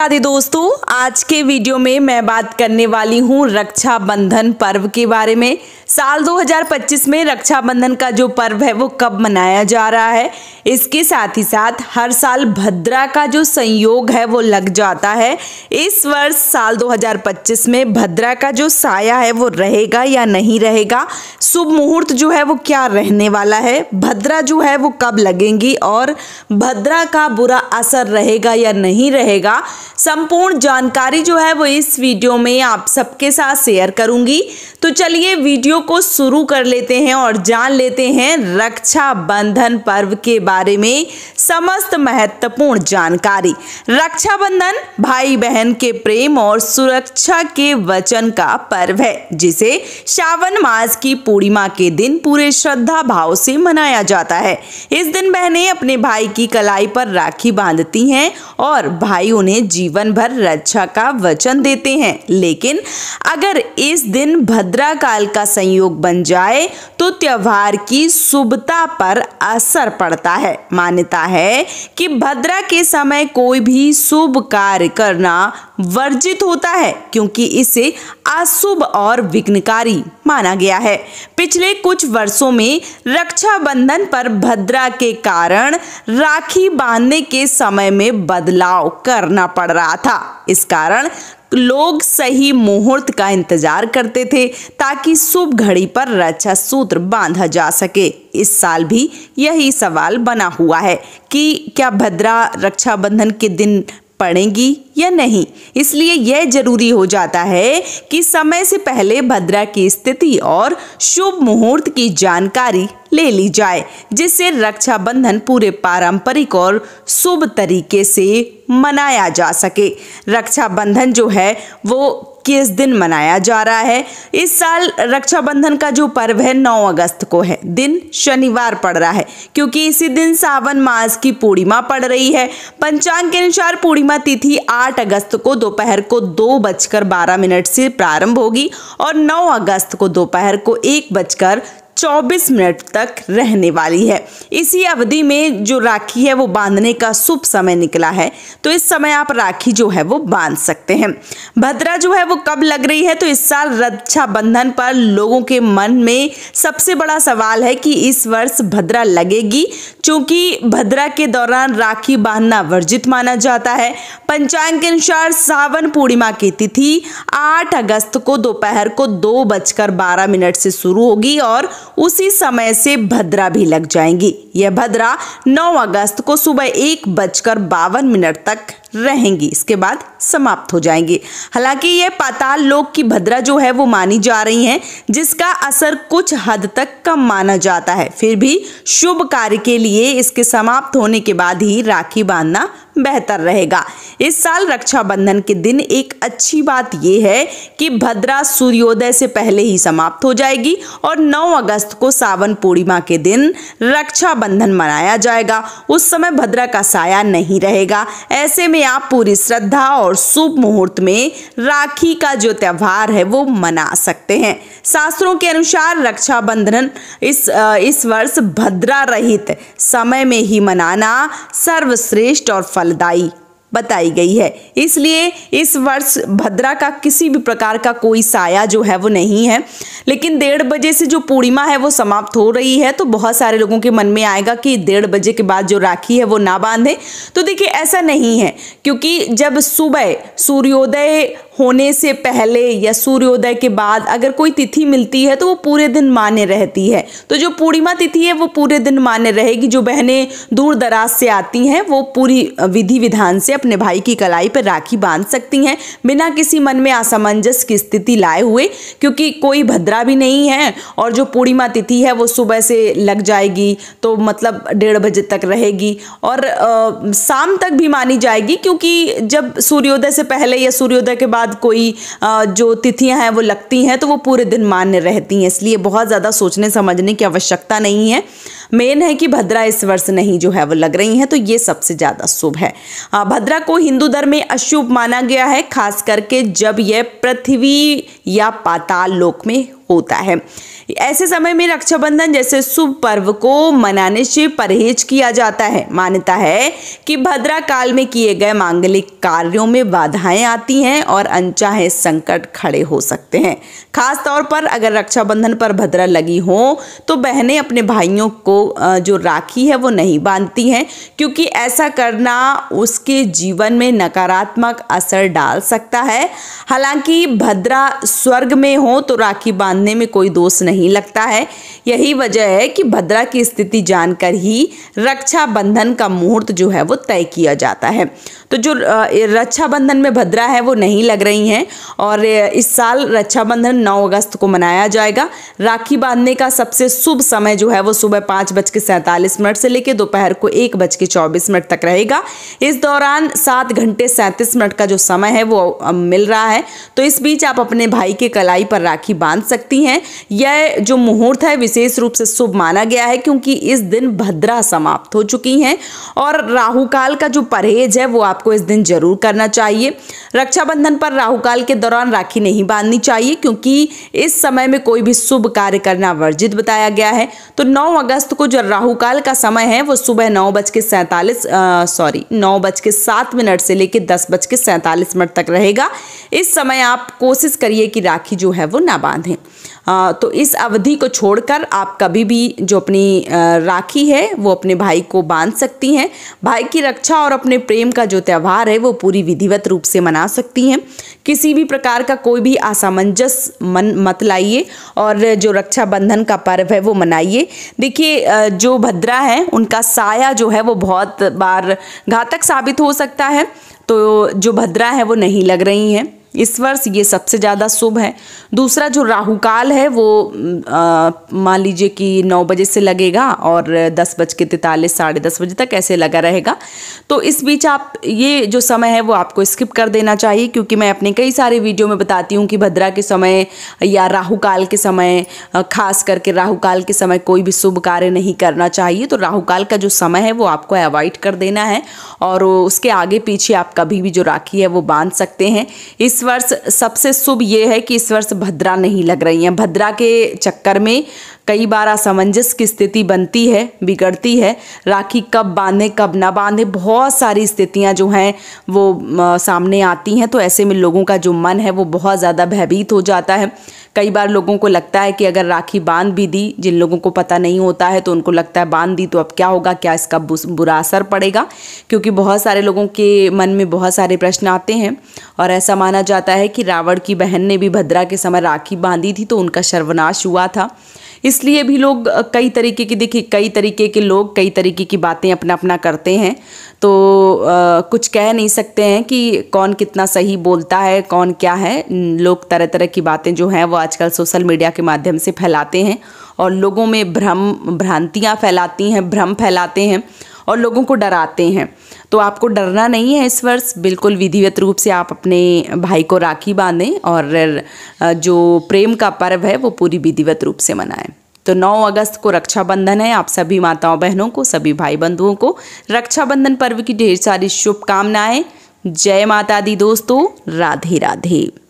आदि दोस्तों, आज के वीडियो में मैं बात करने वाली हूँ रक्षाबंधन पर्व के बारे में। साल 2025 में रक्षाबंधन का जो पर्व है वो कब मनाया जा रहा है, इसके साथ ही साथ हर साल भद्रा का जो संयोग है वो लग जाता है। इस वर्ष साल 2025 में भद्रा का जो साया है वो रहेगा या नहीं रहेगा, शुभ मुहूर्त जो है वो क्या रहने वाला है, भद्रा जो है वो कब लगेंगी और भद्रा का बुरा असर रहेगा या नहीं रहेगा, संपूर्ण जानकारी जो है वो इस वीडियो में आप सबके साथ शेयर करूंगी। तो चलिए वीडियो को शुरू कर लेते हैं और जान लेते हैं रक्षाबंधन पर्व के बारे में समस्त महत्वपूर्ण जानकारी। रक्षाबंधन भाई बहन के प्रेम और सुरक्षा के वचन का पर्व है, जिसे श्रावण मास की पूर्णिमा के दिन पूरे श्रद्धा भाव से मनाया जाता है। इस दिन बहनें अपने भाई की कलाई पर राखी बांधती हैं और भाई उन्हें जीवन भर रक्षा का वचन देते हैं। लेकिन अगर इस दिन भद्रा काल का संयोग बन जाए तो त्योहार की शुभता पर असर पड़ता है। मान्यता है कि भद्रा के समय कोई भी शुभ कार्य करना वर्जित होता है, क्योंकि इसे अशुभ और विघ्नकारी माना गया है। पिछले कुछ वर्षों में रक्षाबंधन पर भद्रा के कारण राखी बांधने के समय में बदलाव करना पड़ रहा था। इस कारण लोग सही मुहूर्त का इंतजार करते थे ताकि शुभ घड़ी पर रक्षा सूत्र बांधा जा सके। इस साल भी यही सवाल बना हुआ है कि क्या भद्रा रक्षाबंधन के दिन पड़ेंगी या नहीं। इसलिए यह जरूरी हो जाता है कि समय से पहले भद्रा की स्थिति और शुभ मुहूर्त की जानकारी ले ली जाए, जिससे रक्षाबंधन पूरे पारंपरिक और शुभ तरीके से मनाया जा सके। रक्षाबंधन जो है वो किस दिन मनाया जा रहा है? इस साल रक्षाबंधन का जो पर्व है 9 अगस्त को है, दिन शनिवार पड़ रहा है, क्योंकि इसी दिन सावन मास की पूर्णिमा पड़ रही है। पंचांग के अनुसार पूर्णिमा तिथि 8 अगस्त को दोपहर को 2:12 से प्रारंभ होगी और 9 अगस्त को दोपहर को 1:24 तक रहने वाली है। इसी अवधि में जो राखी है वो बांधने का शुभ समय निकला है, तो इस समय आप राखी जो है वो बांध सकते हैं। भद्रा जो है वो कब लग रही है? तो इस साल रक्षाबंधन पर लोगों के मन में सबसे बड़ा सवाल है कि इस वर्ष भद्रा लगेगी, क्योंकि भद्रा के दौरान राखी बांधना वर्जित माना जाता है। पंचांग के अनुसार सावन पूर्णिमा की तिथि 8 अगस्त को दोपहर को 2:12 से शुरू होगी और उसी समय से भद्रा भी लग जाएंगी। यह भद्रा 9 अगस्त को सुबह 1:52 तक रहेंगी, इसके बाद समाप्त हो जाएंगी। हालांकि यह पाताल लोक की भद्रा जो है वो मानी जा रही हैं, जिसका असर कुछ हद तक कम माना जाता है। फिर भी शुभ कार्य के लिए इसके समाप्त होने के बाद ही राखी बांधना बेहतर रहेगा। इस साल रक्षाबंधन के दिन एक अच्छी बात यह है कि भद्रा सूर्योदय से पहले ही समाप्त हो जाएगी और 9 अगस्त को सावन पूर्णिमा के दिन रक्षाबंधन मनाया जाएगा। उस समय भद्रा का साया नहीं रहेगा। ऐसे में आप पूरी श्रद्धा और शुभ मुहूर्त में राखी का जो त्योहार है वो मना सकते हैं। शास्त्रों के अनुसार रक्षाबंधन इस वर्ष भद्रा रहित समय में ही मनाना सर्वश्रेष्ठ और फलदायी बताई गई है। इसलिए इस वर्ष भद्रा का किसी भी प्रकार का कोई साया जो है वो नहीं है। लेकिन 1:30 बजे से जो पूर्णिमा है वो समाप्त हो रही है, तो बहुत सारे लोगों के मन में आएगा कि 1:30 बजे के बाद जो राखी है वो ना बांधे। तो देखिए ऐसा नहीं है, क्योंकि जब सुबह सूर्योदय होने से पहले या सूर्योदय के बाद अगर कोई तिथि मिलती है तो वो पूरे दिन मान्य रहती है। तो जो पूर्णिमा तिथि है वो पूरे दिन मान्य रहेगी। जो बहनें दूर दराज से आती हैं वो पूरी विधि विधान से अपने भाई की कलाई पर राखी बांध सकती हैं, बिना किसी मन में असमंजस की स्थिति लाए हुए, क्योंकि कोई भद्रा भी नहीं है और जो पूर्णिमा तिथि है वो सुबह से लग जाएगी, तो मतलब 1:30 बजे तक रहेगी और शाम तक भी मानी जाएगी, क्योंकि जब सूर्योदय से पहले या सूर्योदय के बाद कोई जो तिथियां हैं वो लगती हैं तो वो पूरे दिन मान्य रहती हैं। इसलिए बहुत ज़्यादा सोचने समझने की आवश्यकता नहीं है। मेन है कि भद्रा इस वर्ष नहीं जो है वो लग रही हैं, तो ये सबसे ज़्यादा शुभ है। भद्रा को हिंदू धर्म में अशुभ माना गया है, खास करके जब यह पृथ्वी या पाताल लोक में होता है। ऐसे समय में रक्षाबंधन जैसे शुभ पर्व को मनाने से परहेज किया जाता है। मान्यता है कि भद्रा काल में किए गए मांगलिक कार्यों में बाधाएं आती हैं और अनचाहे संकट खड़े हो सकते हैं। खास तौर पर अगर रक्षाबंधन पर भद्रा लगी हो तो बहनें अपने भाइयों को जो राखी है वो नहीं बांधती हैं, क्योंकि ऐसा करना उसके जीवन में नकारात्मक असर डाल सकता है। हालांकि भद्रा स्वर्ग में हो तो राखी बांधने में कोई दोष नहीं लगता है। यही वजह है कि भद्रा की स्थिति जानकर ही रक्षाबंधन का मुहूर्त जो है वो तय किया जाता है। तो जो रक्षाबंधन में भद्रा है वो नहीं लग रही हैं और इस साल रक्षाबंधन 9 अगस्त को मनाया जाएगा। राखी बांधने का सबसे शुभ समय जो है वो सुबह 5:47 से लेकर दोपहर को 1:24 तक रहेगा। इस दौरान 7 घंटे 37 मिनट का जो समय है वो मिल रहा है, तो इस बीच आप अपने भाई के कलाई पर राखी बांध सकती हैं। यह जो मुहूर्त है विशेष रूप से शुभ माना गया है, क्योंकि इस दिन भद्रा समाप्त हो चुकी हैं और राहु काल का जो परहेज है वो आपको इस दिन जरूर करना चाहिए। रक्षाबंधन पर राहु काल के दौरान राखी नहीं बांधनी चाहिए, क्योंकि इस समय में कोई भी शुभ कार्य करना वर्जित बताया गया है। तो 9 अगस्त को जो राहु काल का समय है वो सुबह 9:07 से लेकर 10:47 तक रहेगा। इस समय आप कोशिश करिए कि राखी जो है वो ना बांधें। तो इस अवधि को छोड़कर आप कभी भी जो अपनी राखी है वो अपने भाई को बांध सकती हैं। भाई की रक्षा और अपने प्रेम का जो त्यौहार है वो पूरी विधिवत रूप से मना सकती हैं। किसी भी प्रकार का कोई भी असमंजस मन मत लाइए और जो रक्षाबंधन का पर्व है वो मनाइए। देखिए, जो भद्रा है उनका साया जो है वो बहुत बार घातक साबित हो सकता है, तो जो भद्रा है वो नहीं लग रही हैं इस वर्ष, ये सबसे ज़्यादा शुभ है। दूसरा जो राहु काल है वो मान लीजिए कि 9 बजे से लगेगा और 10:43 साढ़े 10 बजे तक ऐसे लगा रहेगा। तो इस बीच आप ये जो समय है वो आपको स्किप कर देना चाहिए, क्योंकि मैं अपने कई सारे वीडियो में बताती हूँ कि भद्रा के समय या राहु काल के समय, खास करके राहु काल के समय कोई भी शुभ कार्य नहीं करना चाहिए। तो राहु काल का जो समय है वो आपको अवॉइड कर देना है और उसके आगे पीछे आप कभी भी जो राखी है वो बांध सकते हैं। इस वर्ष सबसे शुभ ये है कि इस वर्ष भद्रा नहीं लग रही हैं। भद्रा के चक्कर में कई बार असमंजस की स्थिति बनती है, बिगड़ती है। राखी कब बांधे कब ना बांधे, बहुत सारी स्थितियां जो हैं वो सामने आती हैं। तो ऐसे में लोगों का जो मन है वो बहुत ज़्यादा भयभीत हो जाता है। कई बार लोगों को लगता है कि अगर राखी बांध भी दी, जिन लोगों को पता नहीं होता है तो उनको लगता है बांध दी तो अब क्या होगा, क्या इसका बुरा असर पड़ेगा, क्योंकि बहुत सारे लोगों के मन में बहुत सारे प्रश्न आते हैं। और ऐसा माना जाता है कि रावण की बहन ने भी भद्रा के समय राखी बांधी थी तो उनका सर्वनाश हुआ था। इसलिए भी लोग कई तरीके के लोग कई तरीके की बातें अपना अपना करते हैं। तो कुछ कह नहीं सकते हैं कि कौन कितना सही बोलता है, कौन क्या है। लोग तरह तरह की बातें जो हैं वो आजकल सोशल मीडिया के माध्यम से फैलाते हैं और लोगों में भ्रांतियाँ फैलाती हैं, भ्रम फैलाते हैं और लोगों को डराते हैं। तो आपको डरना नहीं है इस वर्ष, बिल्कुल विधिवत रूप से आप अपने भाई को राखी बांधें और जो प्रेम का पर्व है वो पूरी विधिवत रूप से मनाएं। तो 9 अगस्त को रक्षाबंधन है। आप सभी माताओं बहनों को, सभी भाई बंधुओं को रक्षाबंधन पर्व की ढेर सारी शुभकामनाएं। जय माता दी दोस्तों, राधे राधे।